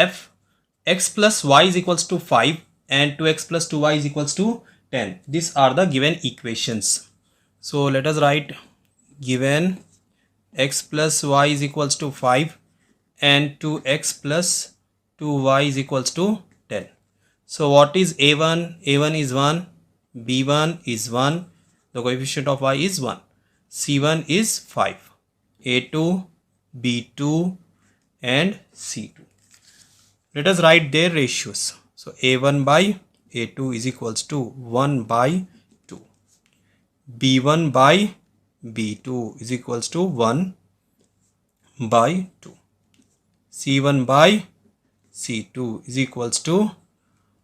f x plus y is equals to 5 and 2x plus 2y is equals to 10. These are the given equations. So let us write given x plus y is equals to 5 and 2x plus 2y is equals to 10. So what is a1? A1 is 1, b1 is 1, the coefficient of y is 1, c1 is 5, a2, b2 and c2. Let us write their ratios. So a1 by a2 is equals to 1 by 2, b1 by b2 is equals to 1 by 2, c1 by c2 is equals to,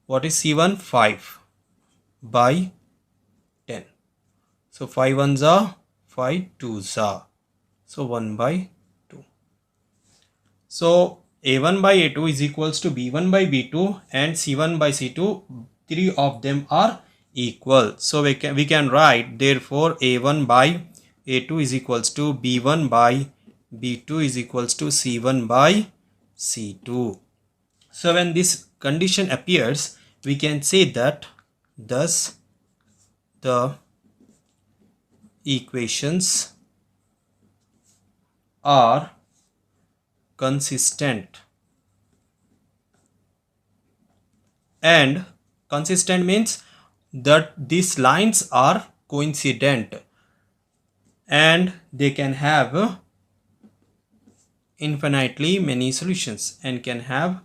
what is c1? 5 by 10. So 5 ones are 5 twos are, so 1 by 2. So a1 by a2 is equals to b1 by b2 and c1 by c2. Three of them are equal. So we can write, therefore a1 by a2 is equals to b1 by b2 is equals to c1 by c2. So when this condition appears, we can say that thus the equations are consistent. And consistent means that these lines are coincident and they can have infinitely many solutions and can have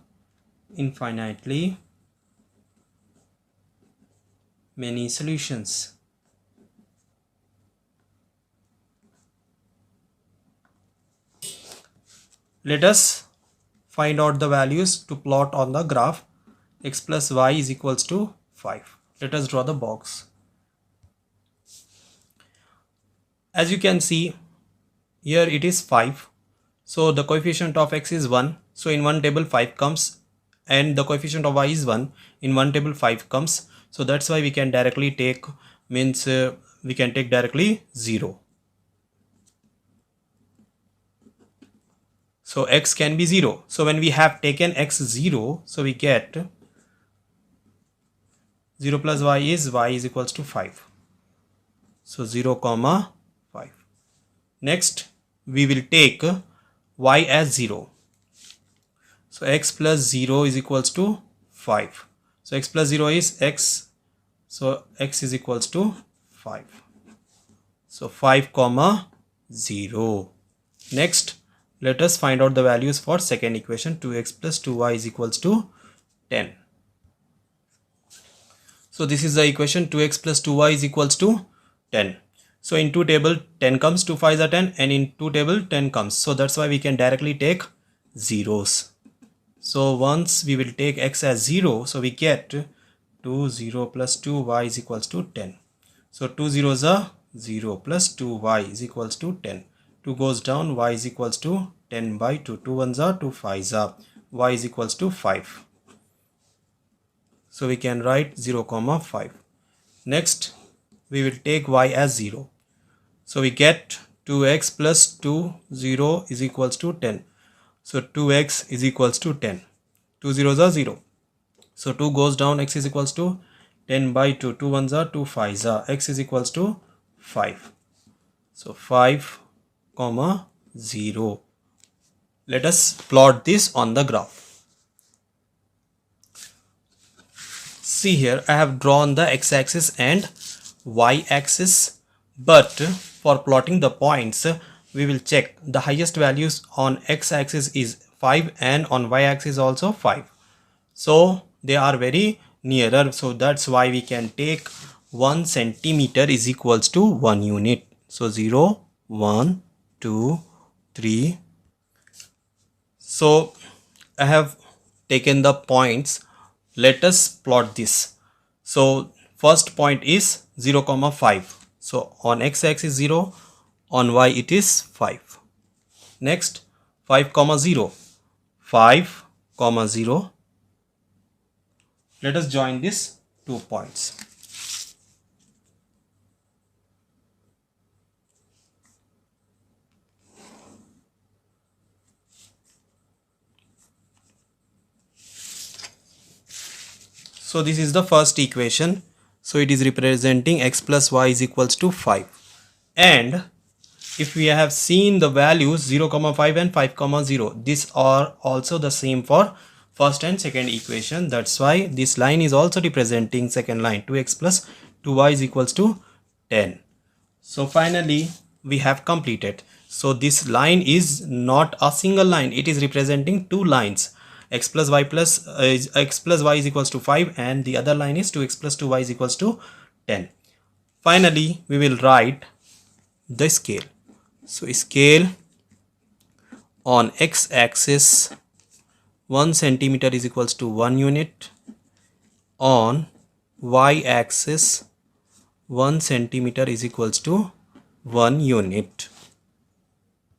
infinitely many solutions. Let us find out the values to plot on the graph. X plus y is equals to 5. Let us draw the box. As you can see, here it is 5. So the coefficient of x is 1. So in one table 5 comes, and the coefficient of y is 1. In one table 5 comes. So that's why we can directly take, means we can take directly 0. So x can be 0. So when we have taken x 0, so we get 0 plus y is equals to 5. So 0 comma 5. Next we will take y as 0. So x plus 0 is equals to 5. So x plus 0 is x. So x is equals to 5. So 5 comma 0. Next let us find out the values for second equation. 2x plus 2y is equals to 10. So this is the equation, 2x plus 2y is equals to 10. So in 2 table 10 comes, 2 5s are 10, and in 2 table 10 comes. So that's why we can directly take zeros. So once we will take x as 0, so we get 2 0 plus 2y is equals to 10. So 2 zeros are 0 plus 2y is equals to 10. 2 goes down, y is equals to 10 by 2. 2 ones are 2 5s are, y is equals to 5. So we can write 0 comma 5. Next we will take y as 0. So we get 2x plus 2 0 is equals to 10. So 2x is equals to 10. 2 zeros are 0. So 2 goes down, x is equals to 10 by 2. 2 ones are 2 5s are, x is equals to 5. So 5 comma 0. Let us plot this on the graph. See here, I have drawn the x-axis and y-axis, but for plotting the points we will check the highest values on x-axis is 5 and on y-axis also 5. So they are very nearer, so that's why we can take 1 centimeter is equals to 1 unit. So 0 1 2 3. So I have taken the points. Let us plot this. So first point is 0 comma 5. So on x-axis 0, on y it is 5. Next 5 comma 0, 5 comma 0. Let us join these 2 points. So this is the first equation. So it is representing x plus y is equals to 5. And if we have seen the values 0, 5 and 5, 0, these are also the same for first and second equation. That's why this line is also representing second line, 2x plus 2y is equals to 10. So finally we have completed. So this line is not a single line, it is representing two lines. X plus y is equals to 5 and the other line is 2x plus 2y is equals to 10. Finally we will write the scale. So scale on x axis 1 centimeter is equals to 1 unit, on y axis 1 centimeter is equals to 1 unit.